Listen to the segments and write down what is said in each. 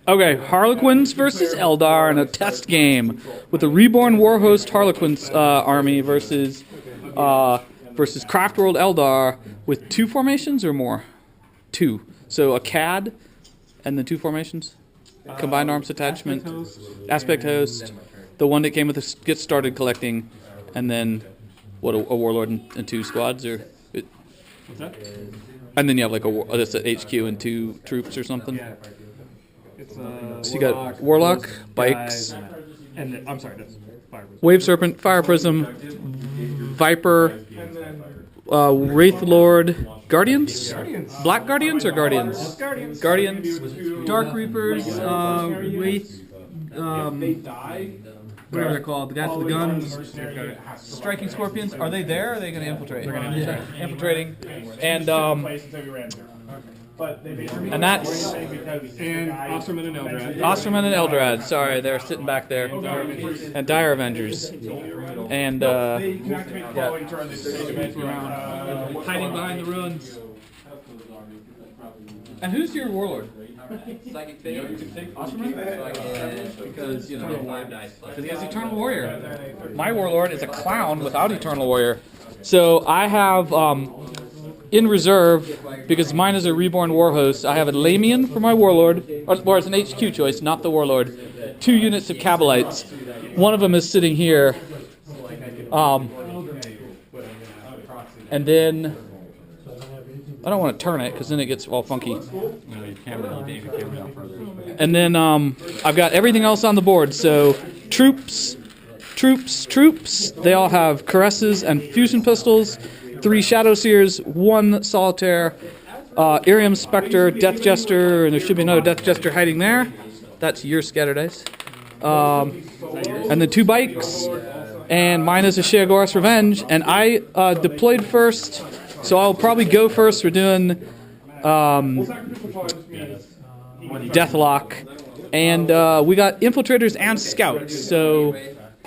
Okay, Harlequins versus Eldar in a test game with the Reborn Warhost Harlequins army versus Craftworld Eldar with two formations or more? Two. So a CAD and the two formations? Combined Arms Attachment, Aspect Host, the one that came with the Get Started Collecting, and then what, a Warlord and two squads? Or What's that? and then you have like just an HQ and two troops or something? It's So you got Warlock, Bikes, and I'm sorry, that's Fire Prism. Wave Serpent, Fire Prism, Viper, Wraith Lord, Guardians? Black Guardians or Guardians? Guardians, Dark Reapers, Wraith, whatever they're called, the guys with the guns, Striking Scorpions. Are they there or are they going to infiltrate? They're going to infiltrating. And that's And Osterman and Eldrad. Osterman and Eldrad. Sorry, they're sitting back there. And Dire Avengers. And hiding behind the ruins. And who's your warlord? Psychic Fate. Osterman? Because, you know, because he has Eternal Warrior. My warlord is a clown without Eternal Warrior. So I have, in reserve, because mine is a Reborn Warhost, I have a Lamian for my warlord, or it's an HQ choice, not the warlord. 2 units of Kabalites. One of them is sitting here. And then I don't want to turn it because then it gets all funky. And then I've got everything else on the board. So troops. They all have caresses and fusion pistols. 3 Shadow Seers, 1 Solitaire, Irium Spectre, Death Jester, and there should be another Death Jester hiding there. That's your scatter dice. And then 2 Bikes. And mine is a Sheogorath's Revenge. And I deployed first, so I'll probably go first. We're doing Deathlock. And we got Infiltrators and Scouts. So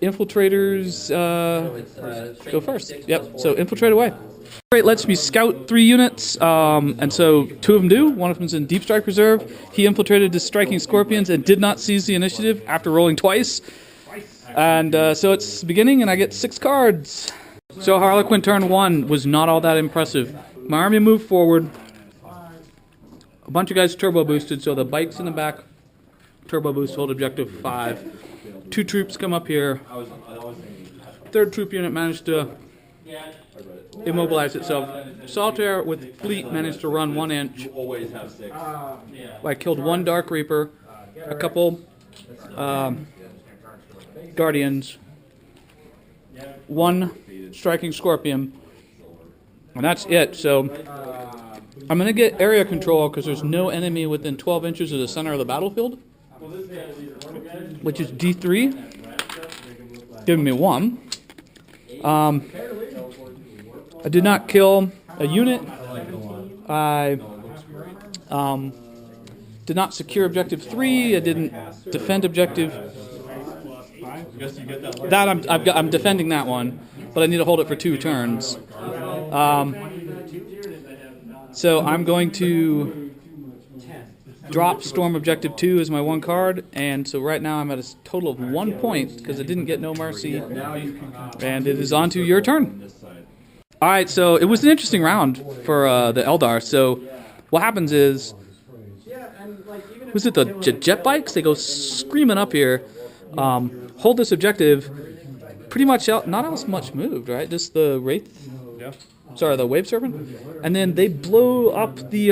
Infiltrators go first. Yep, so infiltrate away. It lets me scout 3 units, and so 2 of them do. One of them's in Deep Strike Reserve. He infiltrated the Striking Scorpions and did not seize the initiative after rolling twice. And so it's beginning, and I get 6 cards. So Harlequin turn 1 was not all that impressive. My army moved forward. A bunch of guys turbo boosted, so the Bikes in the back turbo boost, hold objective 5. 2 troops come up here. 3rd troop unit managed to immobilize itself. Solitaire with Fleet managed to run 1 inch. I killed 1 Dark Reaper, a couple Guardians, 1 Striking Scorpion, and that's it. So I'm going to get area control because there's no enemy within 12 inches of the center of the battlefield, which is D3, giving me 1. I did not kill a unit. I did not secure objective 3. I didn't defend objective. That I'm defending that one, but I need to hold it for 2 turns. So I'm going to drop Storm Objective 2 as my 1 card, and so right now I'm at a total of 1 point because I didn't get No Mercy, and it is on to your turn. Alright, so it was an interesting round for the Eldar. So what happens is, was it the jet bikes? They go screaming up here, hold this objective, pretty much out, not as much moved, right? Just the Wraith? Yeah. Sorry, the Wave Serpent? And then they blow up the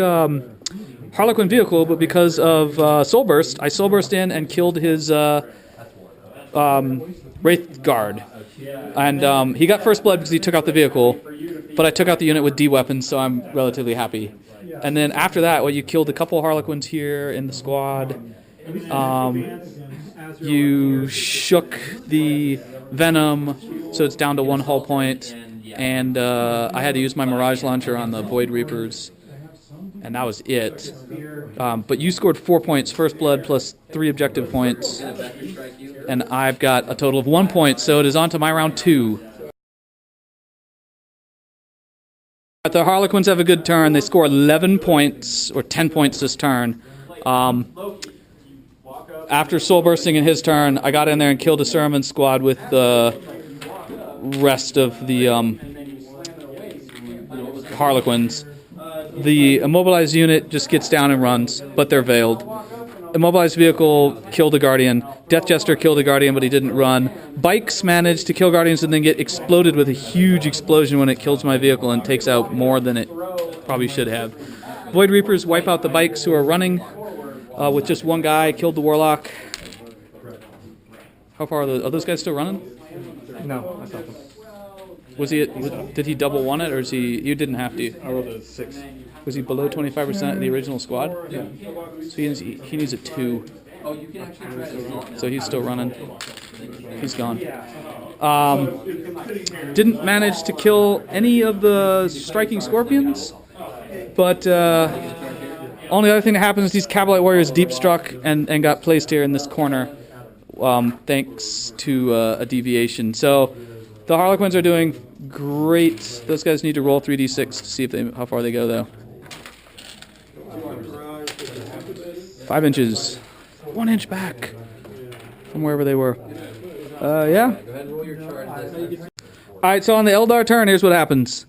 Harlequin vehicle, but because of Soul Burst, I Soul Burst in and killed his Wraith Guard. And he got first blood because he took out the vehicle, but I took out the unit with D weapons, so I'm relatively happy. And then after that, well, you killed a couple Harlequins here in the squad. You shook the Venom, so it's down to 1 hull point. And I had to use my Mirage Launcher on the Void Reapers. And that was it. But you scored 4 points, first blood plus 3 objective points. And I've got a total of 1 point, so it is on to my round 2. The Harlequins have a good turn. They score 11 points, or 10 points this turn. after soul bursting in his turn, I got in there and killed a Cereman squad with the rest of the Harlequins. The immobilized unit just gets down and runs, but they're veiled. Immobilized vehicle killed a Guardian. Death Jester killed a Guardian, but he didn't run. Bikes managed to kill Guardians and then get exploded with a huge explosion when it kills my vehicle and takes out more than it probably should have. Void Reapers wipe out the bikes who are running with just one guy, killed the Warlock. How far are those guys still running? No, I stopped him. Was he? Did he double one it, or is he? You didn't have to. I rolled a 6. Was he below 25% of the original squad? Yeah. So he needs a 2. So he's still running. He's gone. Didn't manage to kill any of the striking scorpions, but only other thing that happens is these Cabalite warriors deep struck and got placed here in this corner, thanks to a deviation. So the Harlequins are doing great. Those guys need to roll 3d6 to see how far they go, though. 5 inches. 1 inch back from wherever they were. Yeah. Alright, so on the Eldar turn, here's what happens.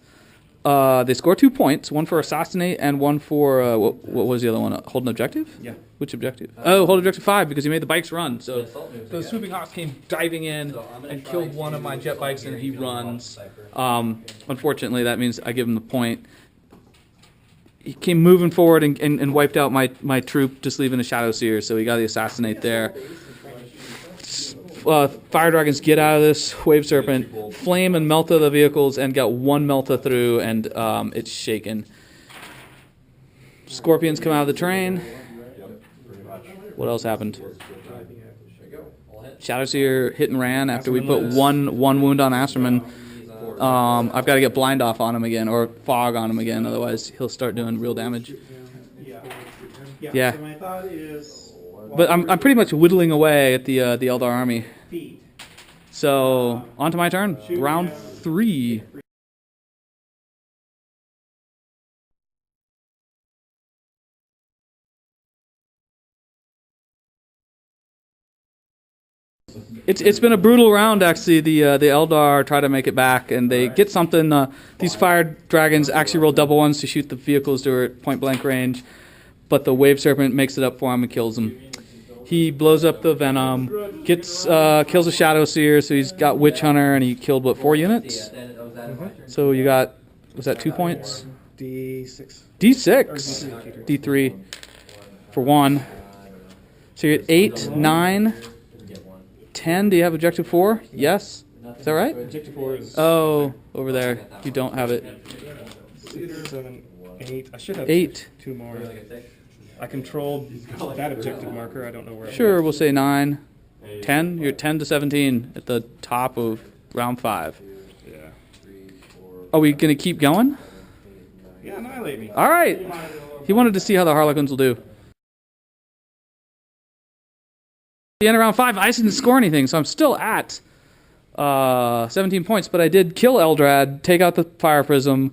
They score 2 points, one for assassinate and one for, what was the other one? Hold an objective? Yeah. Which objective? Oh, hold objective 5 because he made the bikes run. So the swooping hawks came diving in and killed one of my jet bikes and he runs. Unfortunately, that means I give him the point. He came moving forward and wiped out my troop, just leaving a Shadow Seer, so he got the assassinate there. Fire Dragons get out of this Wave Serpent, flame and melta the vehicles, and got 1 melta through, and it's shaken. Scorpions come out of the train. What else happened? Shadow Seer hit and ran after we put one wound on Asterman. I've got to get blind off on him again, or fog on him again, otherwise he'll start doing real damage. Yeah. So my thought is, But I'm pretty much whittling away at the Eldar army. So on to my turn. Round 3. It's been a brutal round, actually. The Eldar try to make it back, and they get something. These fire dragons actually roll double ones to shoot the vehicles to at point blank range, but the Wave Serpent makes it up for him and kills him. He blows up the Venom, kills a Shadow Seer, so he's got Witch Hunter, and he killed, what, 4 units? Mm-hmm. So you got, was that 2 points? D6. D6. D3 for 1. So you get 8, 9, 10. Do you have objective 4? Yes. Is that right? Objective 4 is Oh, over there. You don't have it. 6, 7, 8. I should have 8. 2 more. I controlled that objective marker. I don't know where it Sure, was. we'll say 9. 10. You're 10 to 17 at the top of round 5. Yeah. Are we going to keep going? Yeah, annihilate me. All right. He wanted to see how the Harlequins will do. The end of round 5, I didn't score anything, so I'm still at 17 points, but I did kill Eldrad, take out the Fire Prism,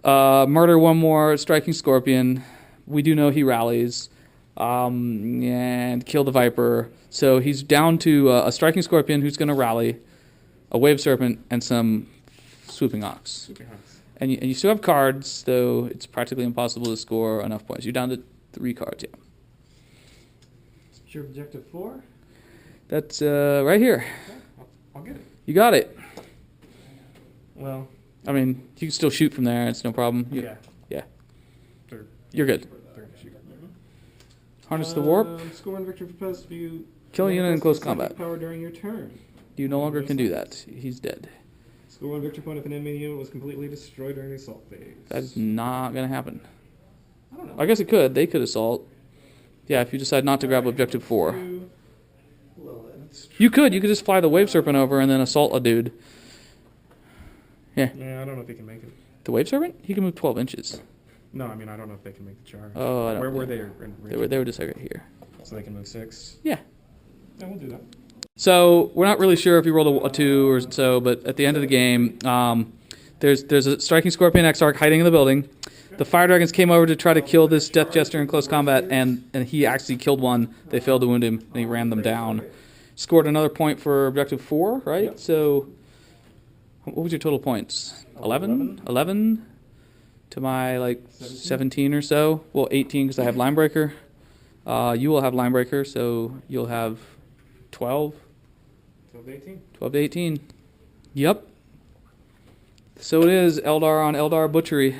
murder 1 more striking Scorpion. We do know he rallies, and kill the Viper. So he's down to a striking Scorpion who's going to rally, a Wave Serpent, and some Swooping Ox. And you still have cards, though it's practically impossible to score enough points. You're down to 3 cards, yeah. Your objective 4? That's right here. I'll get it. You got it. Well, I mean, you can still shoot from there. It's no problem. yeah. Yeah. Third. You're good. Third shoot. Harness the warp. Score one victory proposes to you. Kill a unit in close combat. Power during your turn. You no longer can do that. He's dead. Score 1 victory point if an enemy unit was completely destroyed during the assault phase. That is not going to happen. I don't know. I guess it could. They could assault. Yeah, if you decide not to grab objective 4. You could. You could just fly the Wave Serpent over and then assault a dude. Yeah. Yeah, I don't know if they can make it. The Wave Serpent? He can move 12 inches. No, I mean, I don't know if they can make the charge. Oh, I don't Where know. were they? They were just right here. So they can move 6? Yeah. Yeah, we'll do that. So we're not really sure if you rolled a 2 or so, but at the end of the game, there's a striking Scorpion Exarch hiding in the building. The fire dragons came over to try to kill this death jester in close combat, and he actually killed one. They failed to wound him, and he ran them down. Scored another point for objective 4, right? Yep. So, what was your total points? 11? 11 to my, like, 17 or so. Well, 18 because I have Linebreaker. You will have Linebreaker, so you'll have 12. 12 to 18. 12 to 18. Yep. So it is Eldar on Eldar Butchery.